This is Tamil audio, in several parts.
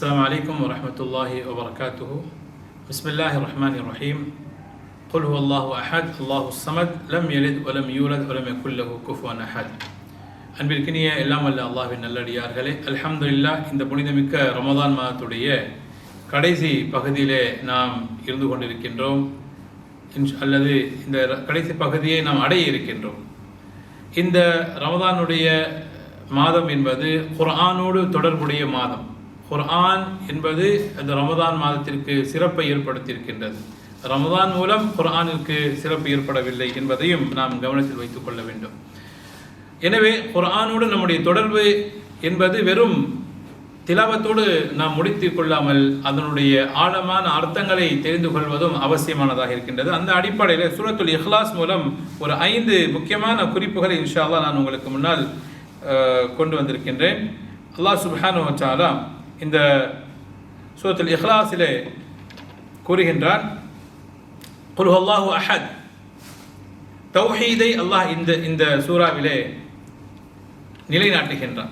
السلام عليكم ورحمة الله وبركاته. بسم الله الرحمن الرحيم. قل هو الله أحد الله الصمد لم يلد ولم يولد ولم يكن له كفوا أحد. அன்பிற்கினிய எல்லாம் வல்ல அல்லாஹ்வின் நல்லடியார்களே, அல்ஹம்துலில்லாஹ், இந்த புனிதமிக்க ரமதான் மாதத்துடைய கடைசி பகுதியிலே நாம் இருந்து கொண்டிருக்கின்றோம். அல்லது இந்த கடைசி பகுதியை நாம் அடைய இருக்கின்றோம். இந்த ரமதானுடைய மாதம் என்பது குர்ஆனோடு தொடர்புடைய மாதம். குர்ஆன் என்பது அந்த ரமதான் மாதத்திற்கு சிறப்பை ஏற்படுத்தியிருக்கின்றது. ரமதான் மூலம் குர்ஆனுக்கு சிறப்பு ஏற்படவில்லை என்பதையும் நாம் கவனத்தில் வைத்துக் கொள்ள வேண்டும். எனவே குர்ஆனோடு நம்முடைய தொடர்பு என்பது வெறும் திலாவத்தோடு நாம் முடித்து கொள்ளாமல் அதனுடைய ஆழமான அர்த்தங்களை தெரிந்து கொள்வதும் அவசியமானதாக இருக்கின்றது. அந்த அடிப்படையில் சூரத்துல் இஹ்லாஸ் மூலம் ஒரு 5 முக்கியமான குறிப்புகளை இன்ஷா அல்லாஹ் நான் உங்களுக்கு முன்னால் கொண்டு வந்திருக்கின்றேன். அல்லாஹ் சுப்ஹானஹு வ தஆலா இந்த சூரத்துல் இஹ்லாஸிலே கூறுகின்றான், குல் ஹுவல்லாஹு அஹத். தௌஹீதை அல்லாஹ் இந்த சூராவிலே நிலைநாட்டுகின்றான்.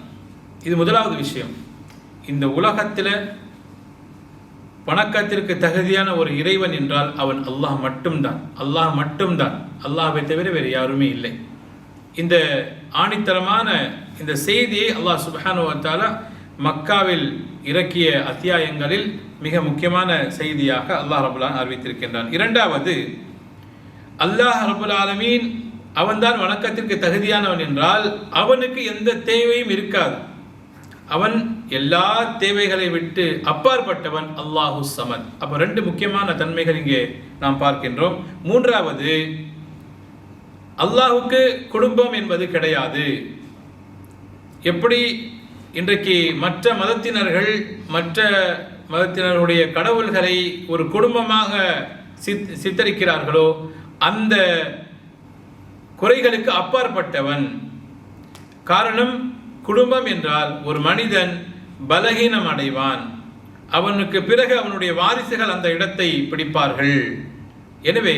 இது முதலாவது விஷயம். இந்த உலகத்தில் வணக்கத்திற்கு தகுதியான ஒரு இறைவன் என்றால் அவன் அல்லாஹ் மட்டும்தான். அல்லாஹ் மட்டும்தான், அல்லாஹ்வை தவிர வேறு யாருமே இல்லை. இந்த ஆணித்தரமான இந்த செய்தியை அல்லாஹ் சுப்ஹானஹு வ தஆலா மக்காவில் இறக்கிய அத்தியாயங்களில் மிக முக்கியமான செய்தியாக அல்லாஹ் ரப்பல் ஆலமீன் அறிவித்திருக்கின்றான். இரண்டாவது, அல்லாஹ் ரப்பல் ஆலமீன் அவன்தான் வணக்கத்திற்கு தகுதியானவன் என்றால் அவனுக்கு எந்த தேவையும் இருக்காது. அவன் எல்லா தேவைகளை விட்டு அப்பாற்பட்டவன், அல்லாஹு ஸமத். அப்போ 2 முக்கியமான தன்மைகள் இங்கே நாம் பார்க்கின்றோம். மூன்றாவது, அல்லாஹுக்கு குடும்பம் என்பது கிடையாது. எப்படி இன்றைக்கு மற்ற மதத்தினருடைய கடவுள்களை ஒரு குடும்பமாக சித்தரிக்கிறார்களோ அந்த குறைகளுக்கு அப்பாற்பட்டவன். காரணம், குடும்பம் என்றால் ஒரு மனிதன் பலகீனம் அடைவான், அவனுக்கு பிறகு அவனுடைய வாரிசுகள் அந்த இடத்தை பிடிப்பார்கள். எனவே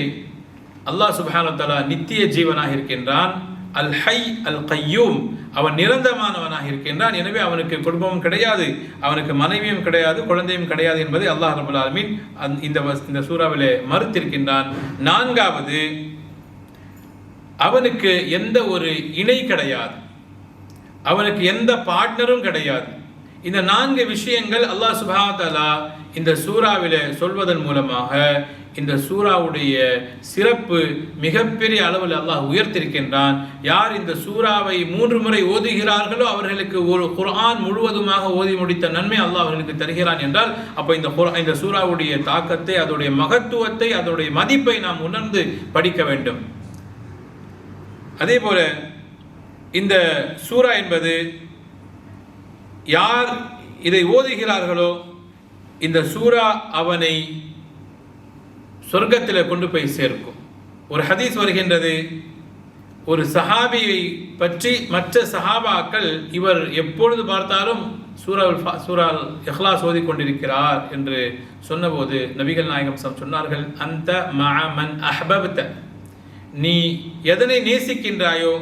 அல்லாஹ் சுப்ஹானஹு வ தஆலா நித்திய ஜீவனாக இருக்கின்றான். அல் ஹை அல் கய்யூம், அவன் நிரந்தரமானவனாக இருக்கின்றான். எனவே அவனுக்கு குடும்பமும் கிடையாது, அவனுக்கு மனைவியும் கிடையாது, குழந்தையும் கிடையாது என்பதை அல்லாஹ் ரப்பல் ஆலமீன் இந்த சூறாவிலே மறுத்திருக்கின்றான். நான்காவது, அவனுக்கு எந்த ஒரு இணை கிடையாது, அவனுக்கு எந்த பார்ட்னரும் கிடையாது. இந்த 4 விஷயங்கள் அல்லாஹ் சுப்ஹானஹு வ தஆலா இந்த சூறாவிலே சொல்வதன் மூலமாக இந்த சூறாவுடைய சிறப்பு மிகப்பெரிய அளவில் அல்லாஹ் உயர்த்திருக்கின்றான். யார் இந்த சூறாவை 3 முறை ஓதுகிறார்களோ அவர்களுக்கு ஒரு குர்ஆன் முழுவதுமாக ஓதி முடித்த நன்மை அல்லாஹ் அவர்களுக்கு தருகிறான் என்றால், அப்போ இந்த சூறாவுடைய தாக்கத்தை, அதோடைய மகத்துவத்தை, அதோடைய மதிப்பை நாம் உணர்ந்து படிக்க வேண்டும். அதே போல இந்த சூரா என்பது யார் இதை ஓதுகிறார்களோ இந்த சூரா அவனை சொர்க்கத்தில் கொண்டு போய் சேர்க்கும். ஒரு ஹதீஸ் வருகின்றது, ஒரு சஹாபியை பற்றி மற்ற சஹாபாக்கள் இவர் எப்பொழுது பார்த்தாலும் சூரா இஹ்லாஸ் ஓதி கொண்டிருக்கிறார் என்று சொன்னபோது நபிகள் நாயகம் சொன்னார்கள், அந்த மஅ மன் அஹ்பப்த, நீ எதனை நேசிக்கின்றாயோ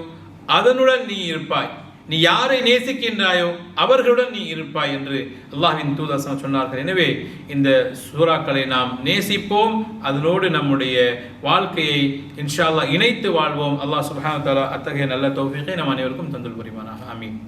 அதனுடன் நீ இருப்பாய், நீ யாரை நேசிக்கின்றாயோ அவர்களுடன் நீ இருப்பாய் என்று அல்லாஹ்வின் தூதர் சொன்னார்கள். எனவே இந்த சூறாக்களை நாம் நேசிப்போம், அதனோடு நம்முடைய வாழ்க்கையை இன்ஷா அல்லாஹ் இணைத்து வாழ்வோம். அல்லாஹ் சுப்ஹானஹு வ தஆலா அத்தகைய நல்ல தௌஃபீகை நம் அனைவருக்கும் தந்தல் புரிவானாக. ஆமீன்.